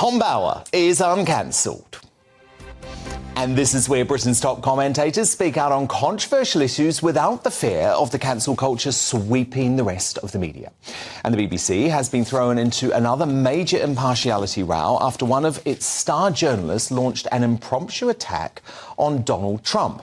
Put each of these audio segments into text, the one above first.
Tom Bower is uncancelled. And this is where Britain's top commentators speak out on controversial issues without the fear of the cancel culture sweeping the rest of the media. And the BBC has been thrown into another major impartiality row after one of its star journalists launched an impromptu attack on Donald Trump.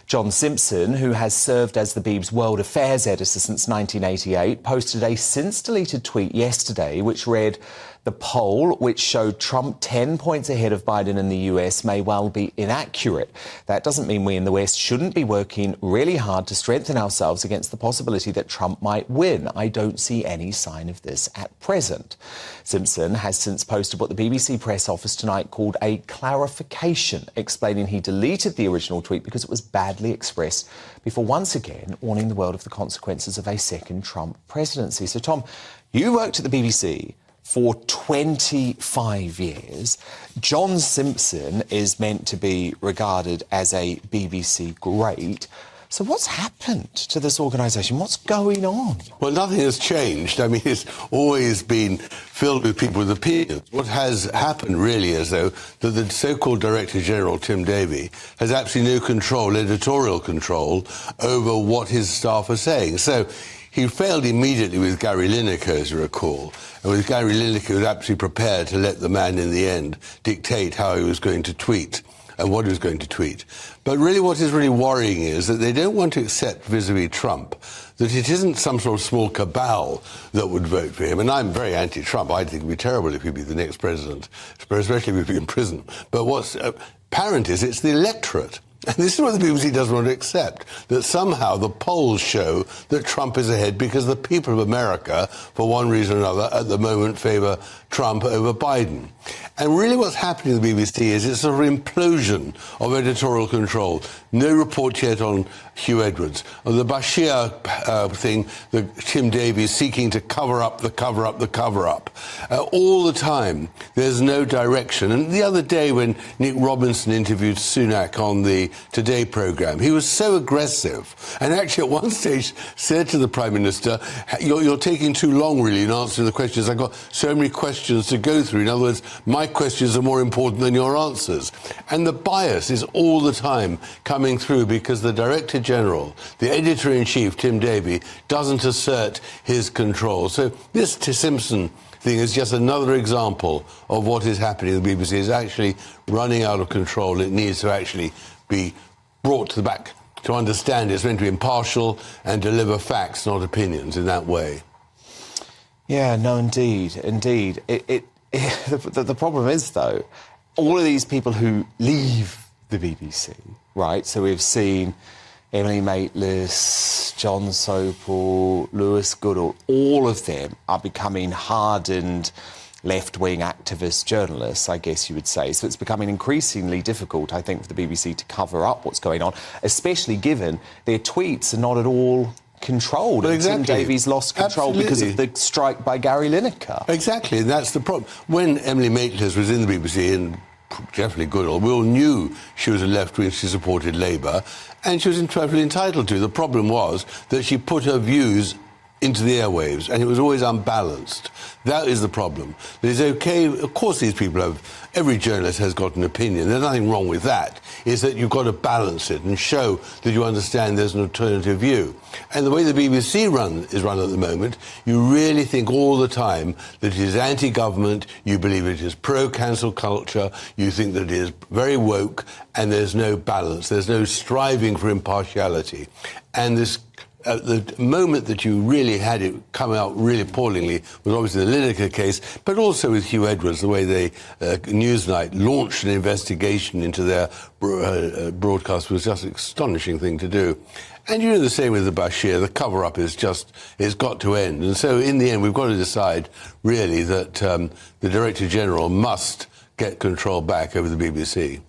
John Simpson, who has served as the Beeb's World Affairs editor since 1988, posted a since-deleted tweet yesterday which read, "The poll, which showed Trump 10 points ahead of Biden in the US, may well be inaccurate. That doesn't mean we in the West shouldn't be working really hard to strengthen ourselves against the possibility that Trump might win. I don't see any sign of this at present." Simpson has since posted what the BBC press office tonight called a clarification, explaining he deleted the original tweet because it was badly expressed, before once again warning the world of the consequences of a second Trump presidency. So, Tom, you worked at the BBC for 25 years. John Simpson is meant to be regarded as a BBC great. So what's happened to this organisation? What's going on? Well, nothing has changed. I mean, it's always been filled with people with opinions. What has happened, really, is, though, that the so-called Director General, Tim Davie, has absolutely no control, editorial control, over what his staff are saying. So he failed immediately with Gary Lineker, as you recall. And with Gary Lineker, he was absolutely prepared to let the man, in the end, dictate how he was going to tweet and what he was going to tweet. But really what is really worrying is that they don't want to accept vis-a-vis Trump that it isn't some sort of small cabal that would vote for him. And I'm very anti-Trump. I think it would be terrible if he'd be the next president, especially if he'd be in prison. But what's apparent is it's the electorate. And this is what the BBC doesn't want to accept, that somehow the polls show that Trump is ahead because the people of America, for one reason or another, at the moment favour Trump over Biden. And really what's happening in the BBC is it's a sort of implosion of editorial control. No report yet on Hugh Edwards. On the Bashir thing, the Tim Davie seeking to cover up the cover-up, the cover-up. All the time, there's no direction. And the other day when Nick Robinson interviewed Sunak on the Today programme, he was so aggressive and actually at one stage said to the Prime Minister, you're taking too long really in answering the questions. I've got so many questions to go through. In other words, my questions are more important than your answers. And the bias is all the time coming through because the Director General, the Editor-in-Chief, Tim Davie, doesn't assert his control. So this Simpson thing is just another example of what is happening in the BBC. It's actually running out of control. It needs to actually be brought to the back to understand it's meant to be impartial and deliver facts, not opinions, in that way. Yeah, no, indeed. The problem is, though, all of these people who leave the BBC, right? So we've seen Emily Maitlis, John Sopel, Lewis Goodall, all of them are becoming hardened left-wing activist journalists, I guess you would say. So it's becoming increasingly difficult, I think, for the BBC to cover up what's going on, especially given their tweets are not at all controlled. Well, exactly. Tim Davie's lost control because of the strike by Gary Lineker. Exactly, and that's the problem. When Emily Maitlis was in the BBC, and Jeffrey Goodall, we all knew she was a left-wing, she supported Labour, and she was perfectly entitled to. The problem was that she put her views into the airwaves, and it was always unbalanced. That is the problem. It's okay, of course these people have, every journalist has got an opinion, there's nothing wrong with that. It's that you've got to balance it and show that you understand there's an alternative view. And the way the BBC is run at the moment, you really think all the time that it is anti-government, you believe it is pro-cancel culture, you think that it is very woke, and there's no balance, there's no striving for impartiality. And this the moment that you really had it come out really appallingly was obviously the Lineker case, but also with Hugh Edwards, the way they, Newsnight, launched an investigation into their broadcast was just an astonishing thing to do. And you know the same with the Bashir, the cover-up is just, it's got to end. And so in the end, we've got to decide, really, that the Director General must get control back over the BBC.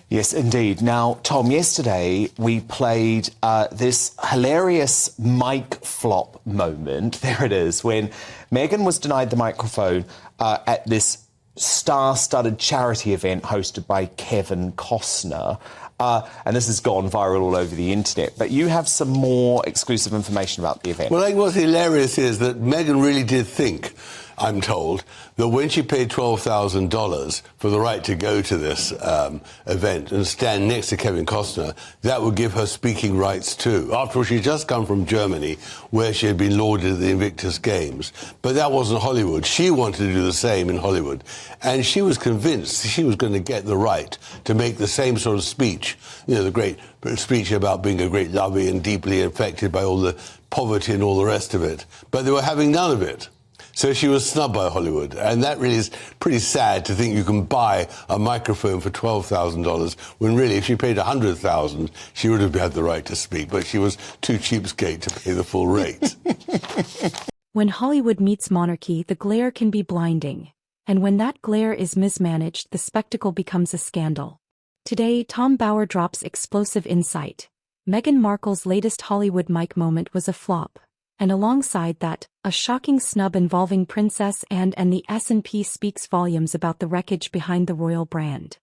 Yes, indeed. Now, Tom, yesterday we played this hilarious mic flop moment. There it is, when Meghan was denied the microphone at this star-studded charity event hosted by Kevin Costner. And this has gone viral all over the internet. But you have some more exclusive information about the event. Well, I think what's hilarious is that Meghan really did think I'm told, that when she paid $12,000 for the right to go to this event and stand next to Kevin Costner, that would give her speaking rights too. After all, she'd just come from Germany, where she had been lauded at the Invictus Games. But that wasn't Hollywood. She wanted to do the same in Hollywood. And she was convinced she was going to get the right to make the same sort of speech, you know, the great speech about being a great lover and deeply affected by all the poverty and all the rest of it. But they were having none of it. So she was snubbed by Hollywood. And that really is pretty sad, to think you can buy a microphone for $12,000 when really, if she paid $100,000, she would have had the right to speak. But she was too cheapskate to pay the full rate. When Hollywood meets monarchy, the glare can be blinding. And when that glare is mismanaged, the spectacle becomes a scandal. Today, Tom Bower drops explosive insight. Meghan Markle's latest Hollywood mic moment was a flop. And alongside that, a shocking snub involving Princess Anne and the S&P speaks volumes about the wreckage behind the royal brand.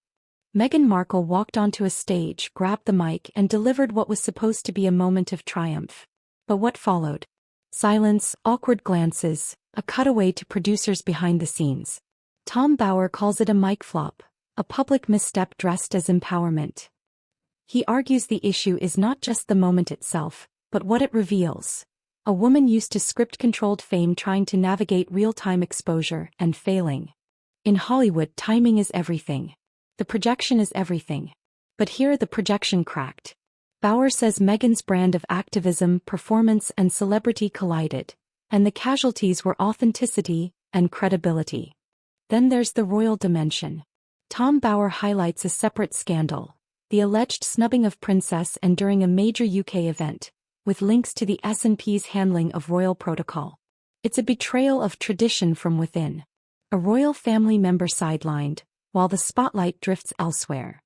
Meghan Markle walked onto a stage, grabbed the mic, and delivered what was supposed to be a moment of triumph. But what followed? Silence, awkward glances, a cutaway to producers behind the scenes. Tom Bower calls it a mic flop, a public misstep dressed as empowerment. He argues the issue is not just the moment itself, but what it reveals. A woman used to script-controlled fame trying to navigate real-time exposure and failing. In Hollywood, timing is everything. The projection is everything. But here the projection cracked. Bower says Meghan's brand of activism, performance, and celebrity collided, and the casualties were authenticity and credibility. Then there's the royal dimension. Tom Bower highlights a separate scandal, the alleged snubbing of Princess Anne during a major UK event, with links to the S&P's handling of royal protocol. It's a betrayal of tradition from within. A royal family member sidelined, while the spotlight drifts elsewhere.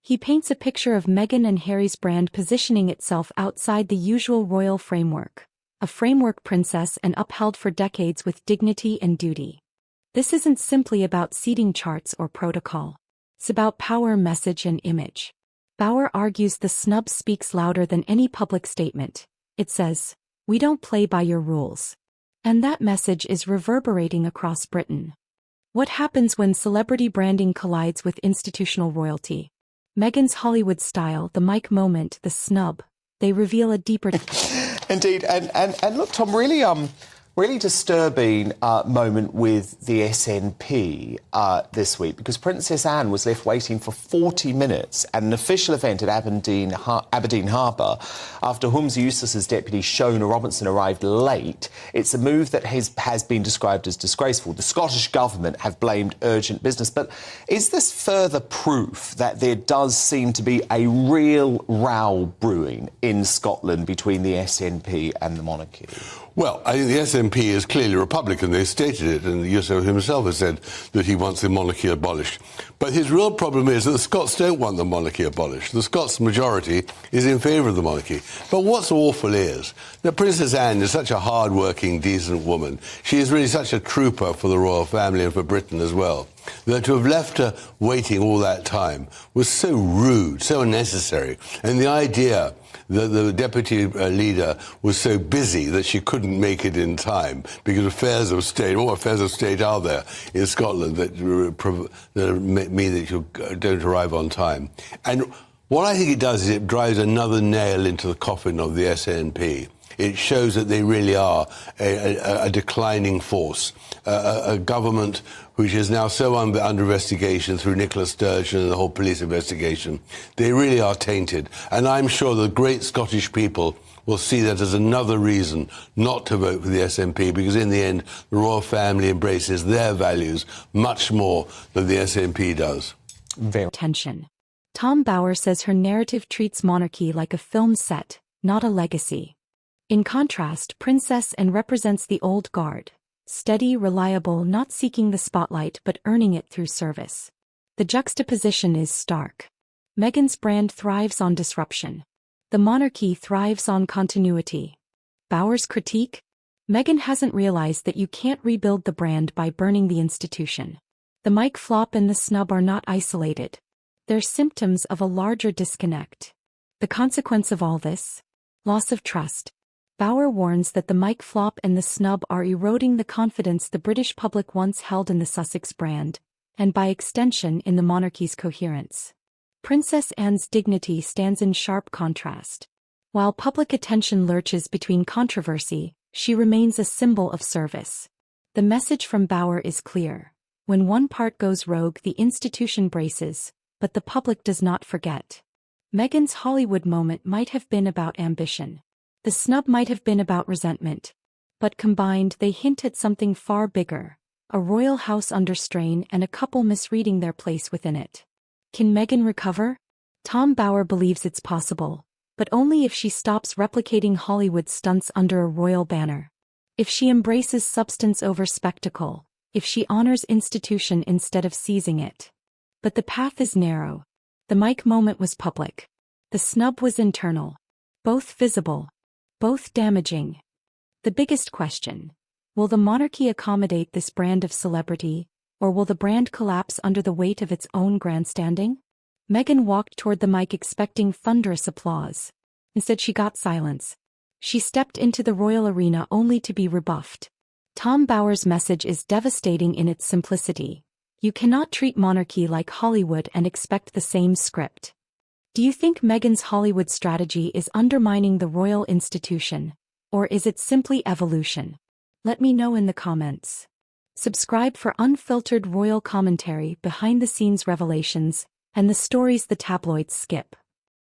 He paints a picture of Meghan and Harry's brand positioning itself outside the usual royal framework, a framework Princess Anne upheld for decades with dignity and duty. This isn't simply about seating charts or protocol. It's about power, message, and image. Bower argues the snub speaks louder than any public statement. It says, "We don't play by your rules." And that message is reverberating across Britain. What happens when celebrity branding collides with institutional royalty? Meghan's Hollywood style, the mic moment, the snub, they reveal a deeper... Indeed, and look, Tom, really disturbing moment with the SNP this week, because Princess Anne was left waiting for 40 minutes at an official event at Aberdeen Harbour after Holmes Eustace's deputy Shona Robinson arrived late. It's a move that has been described as disgraceful. The Scottish Government have blamed urgent business. But is this further proof that there does seem to be a real row brewing in Scotland between the SNP and the monarchy? Well, I think the SNP is clearly Republican. They stated it, and Yusso himself has said that he wants the monarchy abolished. But his real problem is that the Scots don't want the monarchy abolished. The Scots majority is in favour of the monarchy. But what's awful is that Princess Anne is such a hard-working, decent woman. She is really such a trooper for the royal family and for Britain as well, that to have left her waiting all that time was so rude, so unnecessary. And the idea that the deputy leader was so busy that she couldn't make it in time because affairs of state, what affairs of state are there in Scotland that mean that you don't arrive on time? And what I think it does is it drives another nail into the coffin of the SNP. It shows that they really are a declining force, a government which is now so under investigation through Nicola Sturgeon and the whole police investigation. They really are tainted. And I'm sure the great Scottish people will see that as another reason not to vote for the SNP, because in the end, the royal family embraces their values much more than the SNP does. Tension. Tom Bower says her narrative treats monarchy like a film set, not a legacy. In contrast, Princess Anne represents the old guard. Steady, reliable, not seeking the spotlight but earning it through service. The juxtaposition is stark. Meghan's brand thrives on disruption. The monarchy thrives on continuity. Bower's critique? Meghan hasn't realized that you can't rebuild the brand by burning the institution. The mic flop and the snub are not isolated. They're symptoms of a larger disconnect. The consequence of all this? Loss of trust. Bauer warns that the mic flop and the snub are eroding the confidence the British public once held in the Sussex brand, and by extension in the monarchy's coherence. Princess Anne's dignity stands in sharp contrast. While public attention lurches between controversy, she remains a symbol of service. The message from Bauer is clear. When one part goes rogue, the institution braces, but the public does not forget. Meghan's Hollywood moment might have been about ambition. The snub might have been about resentment. But combined, they hint at something far bigger: a royal house under strain and a couple misreading their place within it. Can Meghan recover? Tom Bauer believes it's possible, but only if she stops replicating Hollywood stunts under a royal banner. If she embraces substance over spectacle, if she honors institution instead of seizing it. But the path is narrow. The mic moment was public. The snub was internal. Both visible. Both damaging. The biggest question: will the monarchy accommodate this brand of celebrity, or will the brand collapse under the weight of its own grandstanding? Meghan walked toward the mic expecting thunderous applause. Instead, she got silence. She stepped into the royal arena only to be rebuffed. Tom Bauer's message is devastating in its simplicity. You cannot treat monarchy like Hollywood and expect the same script. Do you think Meghan's Hollywood strategy is undermining the royal institution, or is it simply evolution? Let me know in the comments. Subscribe for unfiltered royal commentary, behind-the-scenes revelations, and the stories the tabloids skip.